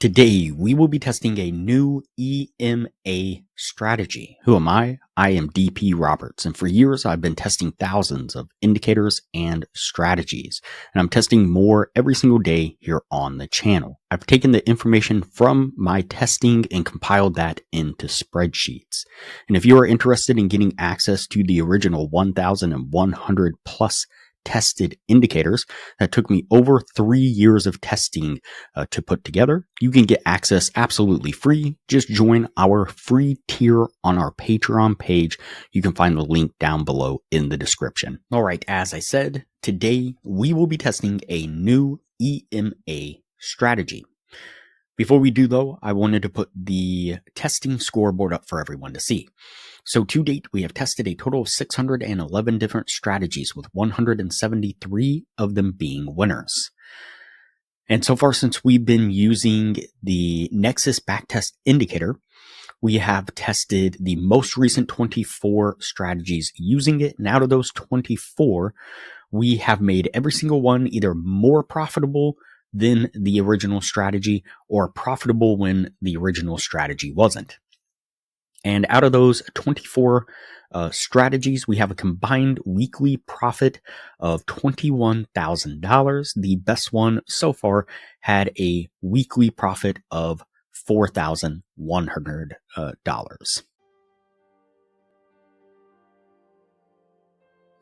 Today, we will be testing a new EMA strategy. Who am I? I am DP Roberts, and for years I've been testing thousands of indicators and strategies, and I'm testing more every single day here on the channel. I've taken the information from my testing and compiled that into spreadsheets. And if you are interested in getting access to the original 1,100 plus tested indicators that took me over 3 years of testing to put together, you can get access absolutely free. Just join our free tier on our Patreon page. You can find the link down below in the description. All right, as I said, today we will be testing a new EMA strategy. Before we do though, I wanted to put the testing scoreboard up for everyone to see. So to date, we have tested a total of 611 different strategies, with 173 of them being winners. And so far, since we've been using the Nexus backtest indicator, we have tested the most recent 24 strategies using it. And out of those 24, we have made every single one either more profitable than the original strategy or profitable when the original strategy wasn't. And out of those 24 strategies, we have a combined weekly profit of $21,000. The best one so far had a weekly profit of $4,100.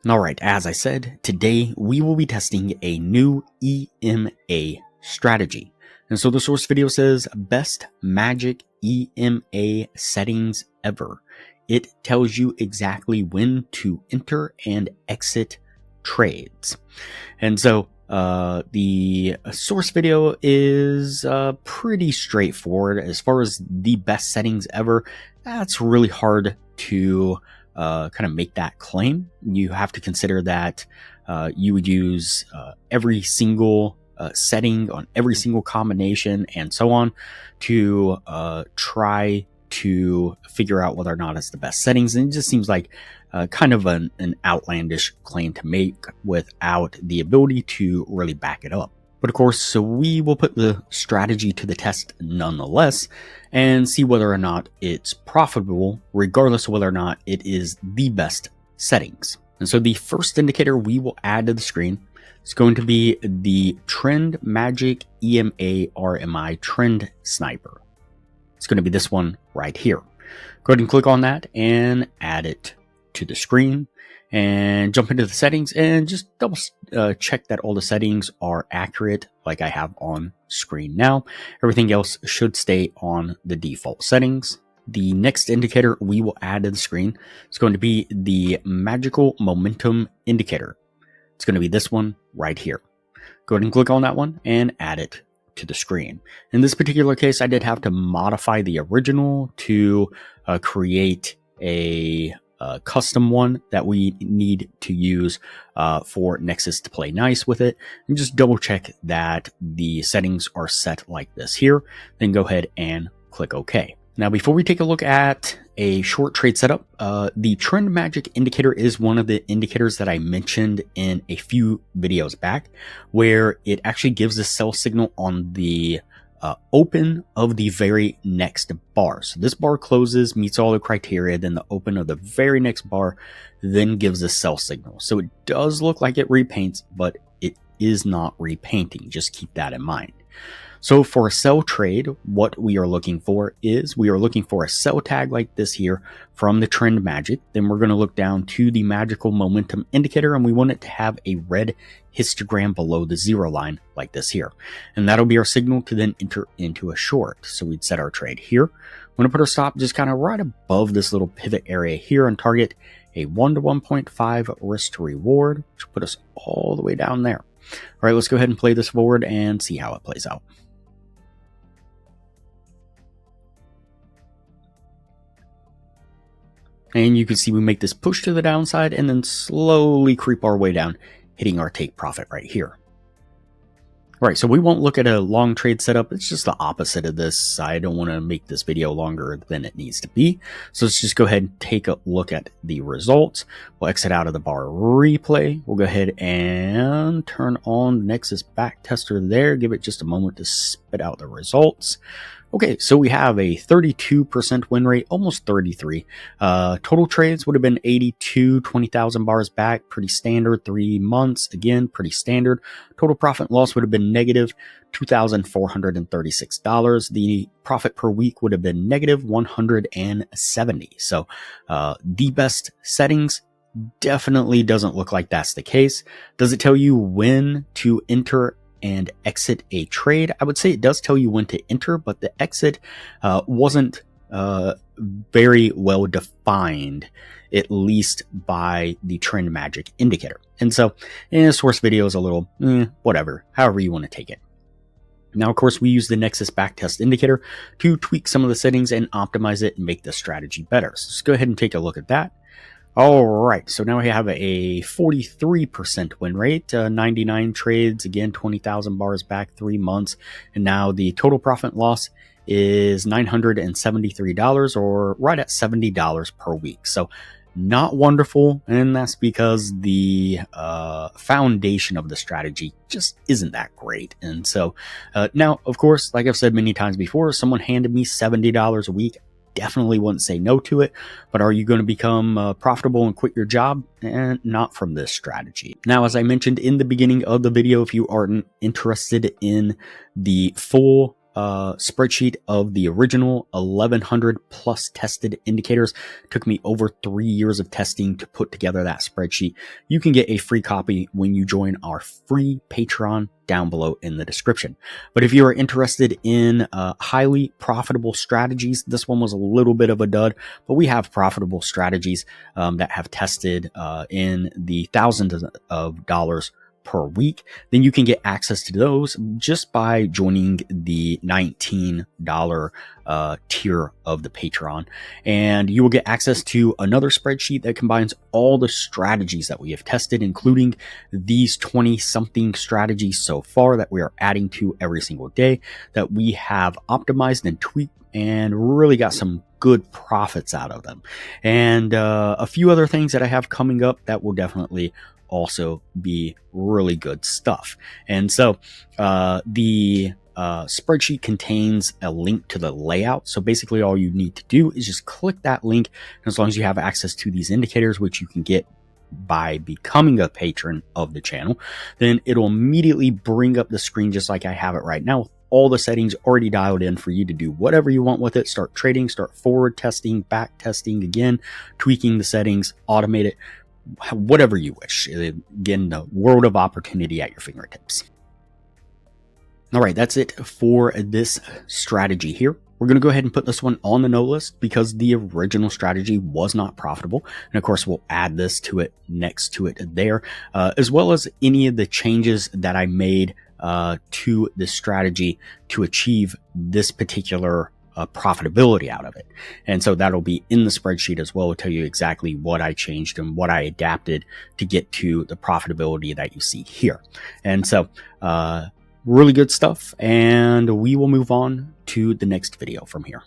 All right, as I said, today we will be testing a new EMA strategy. And so the source video says best magic EMA settings ever. It tells you exactly when to enter and exit trades. And so the source video is pretty straightforward. As far as the best settings ever, that's really hard to kind of make that claim. You have to consider that you would use every single setting on every single combination and so on to try to figure out whether or not it's the best settings. And it just seems like kind of an outlandish claim to make without the ability to really back it up. But of course, so we will put the strategy to the test nonetheless and see whether or not it's profitable, regardless of whether or not it is the best settings. And so the first indicator we will add to the screen is going to be the Trend Magic EMA RMI Trend Sniper. It's going to be this one right here. Go ahead and click on that and add it to the screen and jump into the settings and just double check that all the settings are accurate like I have on screen now. Everything else should stay on the default settings. The next indicator we will add to the screen is going to be the Magical Momentum Indicator. It's going to be this one right here. Go ahead and click on that one and add it to the screen. In this particular case, I did have to modify the original to create a custom one that we need to use for Nexus to play nice with it, and just double check that the settings are set like this here. Then go ahead and click OK. Now, before we take a look at a short trade setup, the Trend Magic indicator is one of the indicators that I mentioned in a few videos back, where it actually gives a sell signal on the open of the very next bar. So this bar closes, meets all the criteria, then the open of the very next bar then gives a sell signal. So it does look like it repaints, but it is not repainting. Just keep that in mind. So for a sell trade, what we are looking for is we are looking for a sell tag like this here from the Trend Magic. Then we're going to look down to the Magical Momentum Indicator, and we want it to have a red histogram below the zero line like this here. And that'll be our signal to then enter into a short. So we'd set our trade here. I'm going to put our stop just kind of right above this little pivot area here and target a 1 to 1.5 risk to reward, which will put us all the way down there. All right, let's go ahead and play this forward and see how it plays out. And you can see we make this push to the downside and then slowly creep our way down, hitting our take profit right here. All right, so we won't look at a long trade setup. It's just the opposite of this. I don't want to make this video longer than it needs to be. So let's just go ahead and take a look at the results. We'll exit out of the bar replay. We'll go ahead and turn on the Nexus backtester there. Give it just a moment to spit out the results. Okay, so we have a 32% win rate, almost 33. Total trades would have been 82, 20,000 bars back, pretty standard, 3 months, again, pretty standard. Total profit loss would have been negative $2,436. The profit per week would have been negative 170. So the best settings. Definitely doesn't look like that's the case. Does it tell you when to enter and exit a trade? I would say it does tell you when to enter, but the exit wasn't very well defined, at least by the trend magic indicator. And so source video is a little whatever, however you want to take it. Now, of course, we use the Nexus backtest indicator to tweak some of the settings and optimize it and make the strategy better. So let's go ahead and take a look at that. All right, so now we have a 43% win rate, 99 trades, again, 20,000 bars back, 3 months. And now the total profit loss is $973, or right at $70 per week. So not wonderful, and that's because the foundation of the strategy just isn't that great. And so now, of course, like I've said many times before, someone handed me $70 a week. Definitely wouldn't say no to it, but are you going to become profitable and quit your job? Not from this strategy. Now, as I mentioned in the beginning of the video, if you aren't interested in the full spreadsheet of the original 1100 plus tested indicators, took me over 3 years of testing to put together that spreadsheet. You can get a free copy when you join our free Patreon down below in the description. But if you are interested in highly profitable strategies, this one was a little bit of a dud, but we have profitable strategies that have tested in the thousands of dollars per week. Then you can get access to those just by joining the $19 tier of the Patreon, and you will get access to another spreadsheet that combines all the strategies that we have tested, including these 20 something strategies so far that we are adding to every single day, that we have optimized and tweaked and really got some good profits out of them, and a few other things that I have coming up that will definitely also be really good stuff. And so the spreadsheet contains a link to the layout. So basically all you need to do is just click that link. And as long as you have access to these indicators, which you can get by becoming a patron of the channel, then it'll immediately bring up the screen just like I have it right now, with all the settings already dialed in for you to do whatever you want with it. Start trading, start forward testing, back testing, again, tweaking the settings, automate it, whatever you wish. Again, the world of opportunity at your fingertips. All right, that's it for this strategy here. We're going to go ahead and put this one on the no list because the original strategy was not profitable. And of course, we'll add this to it next to it there, as well as any of the changes that I made to the strategy to achieve this particular profitability out of it. And so that'll be in the spreadsheet as well. It'll tell you exactly what I changed and what I adapted to get to the profitability that you see here. And so really good stuff, and we will move on to the next video from here.